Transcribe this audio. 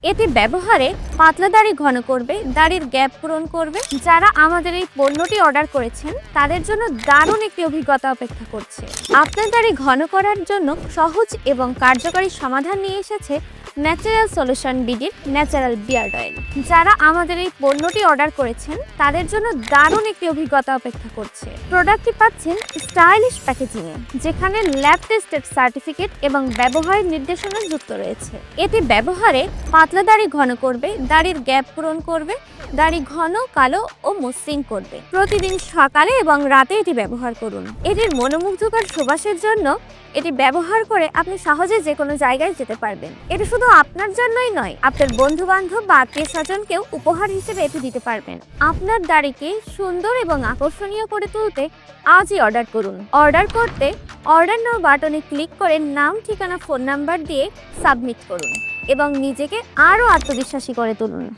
এটি ব্যবহারে পাতলা দাড়ি ঘন করবে, দাড়ির গ্যাপ পূরণ করবে। যারা আমাদের এই পণ্যটি অর্ডার করেছেন তাদের জন্য দারুণ একটি অভিজ্ঞতা অপেক্ষা করছে। আপনার দাড়ি ঘন করার জন্য সহজ এবং কার্যকরী সমাধান নিয়ে এসেছে ন্যাচারাল সলিউশন বিডির ন্যাচারাল বিয়ার্ড অয়েল। যারা আমাদের এই পণ্যটি অর্ডার করেছেন তাদের জন্য দারুণ একটি অভিজ্ঞতা অপেক্ষা করছে। প্রোডাক্টটি পাচ্ছেন স্টাইলিশ প্যাকেজিংয়ে, যেখানে ল্যাব টেস্টেড সার্টিফিকেট এবং ব্যবহারের নির্দেশনা যুক্ত রয়েছে। এটি ব্যবহারে পাতলা দাড়ি ঘন করবে, দাড়ির গ্যাপ পূরণ করবে, দাড়ি ঘন, কালো ও মসৃণ করবে। প্রতিদিন সকালে এবং রাতে এটি ব্যবহার করুন। এটির মনোমুগ্ধকর সুবাসের জন্য এটি ব্যবহার করে আপনি সহজে যে কোনো জায়গায় যেতে পারবেন। এটি শুধু আপনার জন্যই নয়, আপনার বন্ধু বান্ধব বা আত্মীয় স্বজনকেও উপহার হিসেবে এটি দিতে পারবেন। আপনার দাড়িকে সুন্দর এবং আকর্ষণীয় করে তুলতে আজই অর্ডার করুন। অর্ডার করতে অর্ডার নাও বাটনে ক্লিক করে নাম, ঠিকানা, ফোন নাম্বার দিয়ে সাবমিট করুন এবং নিজেকে আরও আত্মবিশ্বাসী করে তুলুন।